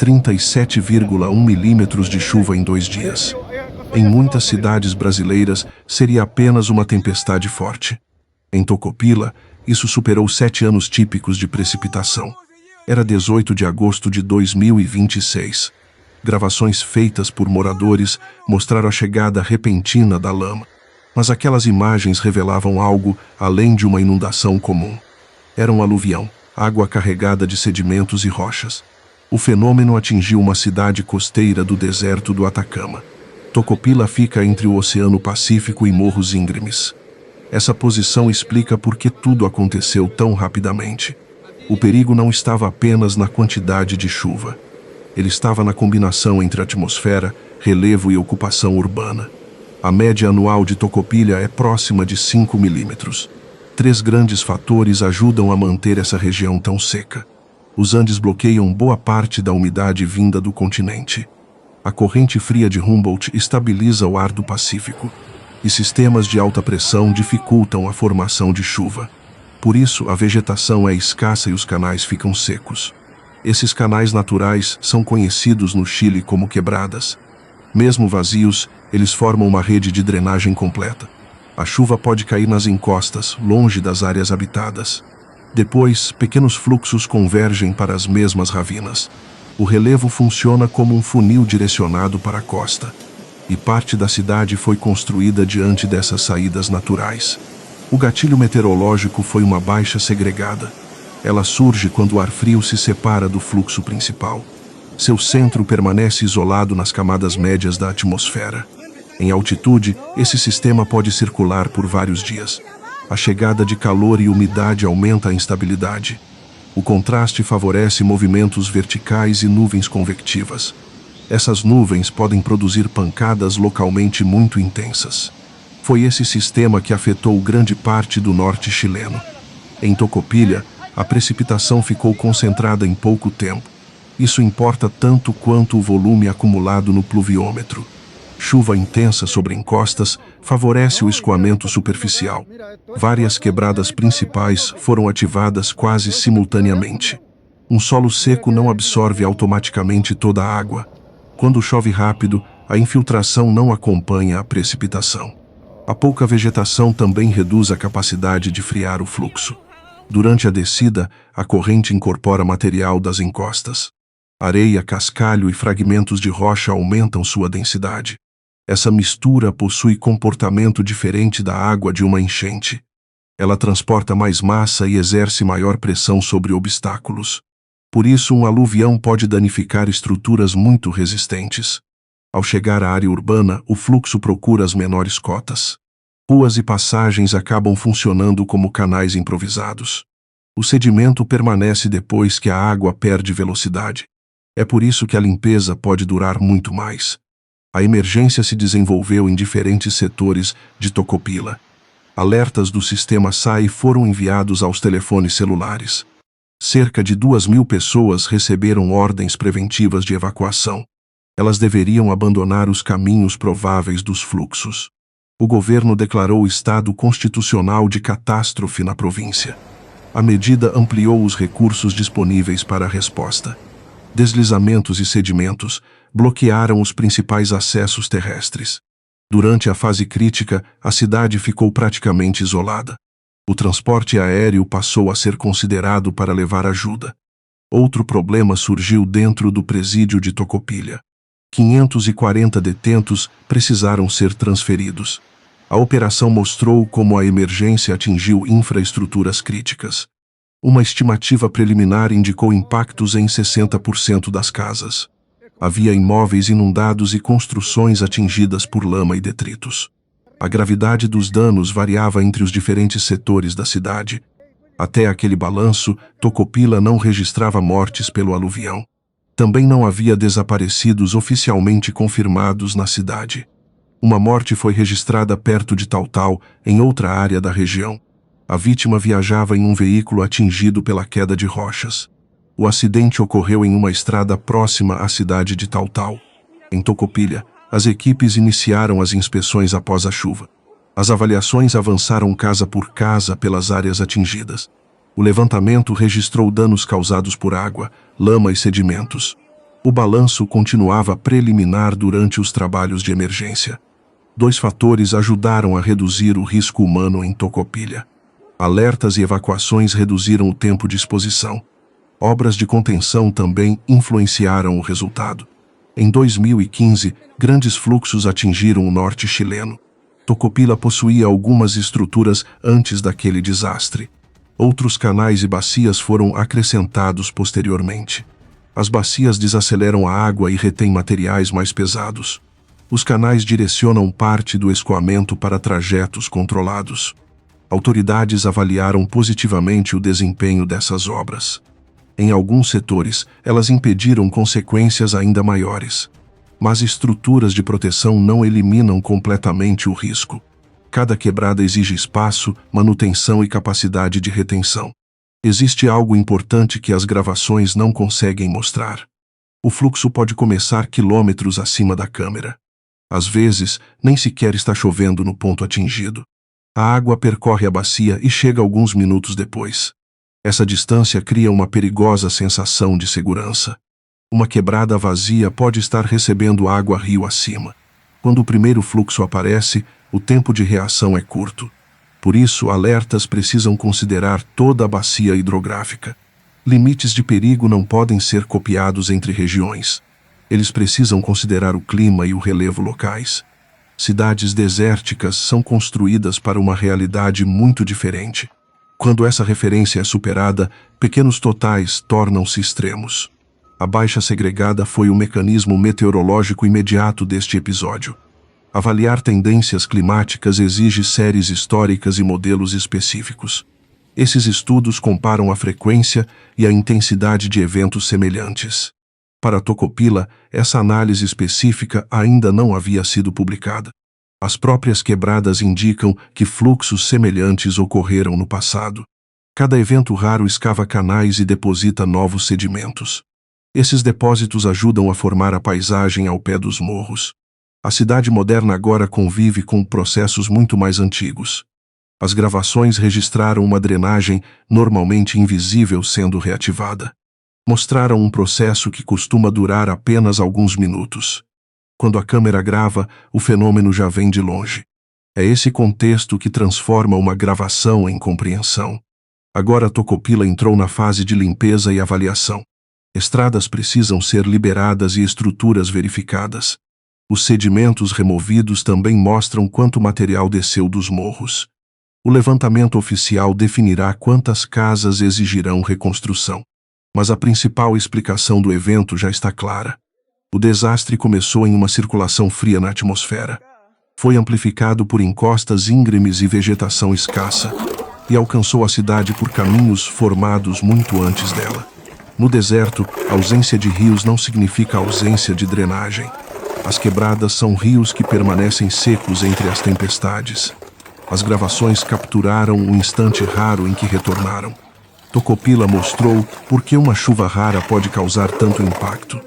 37,1 milímetros de chuva em 2 dias. Em muitas cidades brasileiras, seria apenas uma tempestade forte. Em Tocopila, isso superou 7 anos típicos de precipitação. Era 18 de agosto de 2026. Gravações feitas por moradores mostraram a chegada repentina da lama. Mas aquelas imagens revelavam algo além de uma inundação comum. Era um aluvião, água carregada de sedimentos e rochas. O fenômeno atingiu uma cidade costeira do deserto do Atacama. Tocopila fica entre o Oceano Pacífico e morros íngremes. Essa posição explica por que tudo aconteceu tão rapidamente. O perigo não estava apenas na quantidade de chuva. Ele estava na combinação entre atmosfera, relevo e ocupação urbana. A média anual de Tocopila é próxima de 5 milímetros. 3 grandes fatores ajudam a manter essa região tão seca. Os Andes bloqueiam boa parte da umidade vinda do continente. A corrente fria de Humboldt estabiliza o ar do Pacífico, e sistemas de alta pressão dificultam a formação de chuva. Por isso, a vegetação é escassa e os canais ficam secos. Esses canais naturais são conhecidos no Chile como quebradas. Mesmo vazios, eles formam uma rede de drenagem completa. A chuva pode cair nas encostas, longe das áreas habitadas. Depois, pequenos fluxos convergem para as mesmas ravinas. O relevo funciona como um funil direcionado para a costa, e parte da cidade foi construída diante dessas saídas naturais. O gatilho meteorológico foi uma baixa segregada. Ela surge quando o ar frio se separa do fluxo principal. Seu centro permanece isolado nas camadas médias da atmosfera. Em altitude, esse sistema pode circular por vários dias. A chegada de calor e umidade aumenta a instabilidade. O contraste favorece movimentos verticais e nuvens convectivas. Essas nuvens podem produzir pancadas localmente muito intensas. Foi esse sistema que afetou grande parte do norte chileno. Em Tocopila, a precipitação ficou concentrada em pouco tempo. Isso importa tanto quanto o volume acumulado no pluviômetro. Chuva intensa sobre encostas favorece o escoamento superficial. Várias quebradas principais foram ativadas quase simultaneamente. Um solo seco não absorve automaticamente toda a água. Quando chove rápido, a infiltração não acompanha a precipitação. A pouca vegetação também reduz a capacidade de friar o fluxo. Durante a descida, a corrente incorpora material das encostas. Areia, cascalho e fragmentos de rocha aumentam sua densidade. Essa mistura possui comportamento diferente da água de uma enchente. Ela transporta mais massa e exerce maior pressão sobre obstáculos. Por isso, um aluvião pode danificar estruturas muito resistentes. Ao chegar à área urbana, o fluxo procura as menores cotas. Ruas e passagens acabam funcionando como canais improvisados. O sedimento permanece depois que a água perde velocidade. É por isso que a limpeza pode durar muito mais. A emergência se desenvolveu em diferentes setores de Tocopila. Alertas do sistema SAI foram enviados aos telefones celulares. Cerca de 2.000 pessoas receberam ordens preventivas de evacuação. Elas deveriam abandonar os caminhos prováveis dos fluxos. O governo declarou o estado constitucional de catástrofe na província. A medida ampliou os recursos disponíveis para a resposta. Deslizamentos e sedimentos bloquearam os principais acessos terrestres. Durante a fase crítica, a cidade ficou praticamente isolada. O transporte aéreo passou a ser considerado para levar ajuda. Outro problema surgiu dentro do presídio de Tocopila. 540 detentos precisaram ser transferidos. A operação mostrou como a emergência atingiu infraestruturas críticas. Uma estimativa preliminar indicou impactos em 60% das casas. Havia imóveis inundados e construções atingidas por lama e detritos. A gravidade dos danos variava entre os diferentes setores da cidade. Até aquele balanço, Tocopila não registrava mortes pelo aluvião. Também não havia desaparecidos oficialmente confirmados na cidade. Uma morte foi registrada perto de Taltal, em outra área da região. A vítima viajava em um veículo atingido pela queda de rochas. O acidente ocorreu em uma estrada próxima à cidade de Taltal. Em Tocopila, as equipes iniciaram as inspeções após a chuva. As avaliações avançaram casa por casa pelas áreas atingidas. O levantamento registrou danos causados por água, lama e sedimentos. O balanço continuava preliminar durante os trabalhos de emergência. 2 fatores ajudaram a reduzir o risco humano em Tocopilla. Alertas e evacuações reduziram o tempo de exposição. Obras de contenção também influenciaram o resultado. Em 2015, grandes fluxos atingiram o norte chileno. Tocopilla possuía algumas estruturas antes daquele desastre. Outros canais e bacias foram acrescentados posteriormente. As bacias desaceleram a água e retêm materiais mais pesados. Os canais direcionam parte do escoamento para trajetos controlados. Autoridades avaliaram positivamente o desempenho dessas obras. Em alguns setores, elas impediram consequências ainda maiores. Mas estruturas de proteção não eliminam completamente o risco. Cada quebrada exige espaço, manutenção e capacidade de retenção. Existe algo importante que as gravações não conseguem mostrar. O fluxo pode começar quilômetros acima da câmera. Às vezes, nem sequer está chovendo no ponto atingido. A água percorre a bacia e chega alguns minutos depois. Essa distância cria uma perigosa sensação de segurança. Uma quebrada vazia pode estar recebendo água rio acima. Quando o primeiro fluxo aparece, o tempo de reação é curto. Por isso, alertas precisam considerar toda a bacia hidrográfica. Limites de perigo não podem ser copiados entre regiões. Eles precisam considerar o clima e o relevo locais. Cidades desérticas são construídas para uma realidade muito diferente. Quando essa referência é superada, pequenos totais tornam-se extremos. A baixa segregada foi o mecanismo meteorológico imediato deste episódio. Avaliar tendências climáticas exige séries históricas e modelos específicos. Esses estudos comparam a frequência e a intensidade de eventos semelhantes. Para Tocopilla, essa análise específica ainda não havia sido publicada. As próprias quebradas indicam que fluxos semelhantes ocorreram no passado. Cada evento raro escava canais e deposita novos sedimentos. Esses depósitos ajudam a formar a paisagem ao pé dos morros. A cidade moderna agora convive com processos muito mais antigos. As gravações registraram uma drenagem normalmente invisível sendo reativada. Mostraram um processo que costuma durar apenas alguns minutos. Quando a câmera grava, o fenômeno já vem de longe. É esse contexto que transforma uma gravação em compreensão. Agora Tocopilla entrou na fase de limpeza e avaliação. Estradas precisam ser liberadas e estruturas verificadas. Os sedimentos removidos também mostram quanto material desceu dos morros. O levantamento oficial definirá quantas casas exigirão reconstrução. Mas a principal explicação do evento já está clara. O desastre começou em uma circulação fria na atmosfera. Foi amplificado por encostas íngremes e vegetação escassa, e alcançou a cidade por caminhos formados muito antes dela. No deserto, a ausência de rios não significa ausência de drenagem. As quebradas são rios que permanecem secos entre as tempestades. As gravações capturaram um instante raro em que retornaram. Tocopilla mostrou por que uma chuva rara pode causar tanto impacto.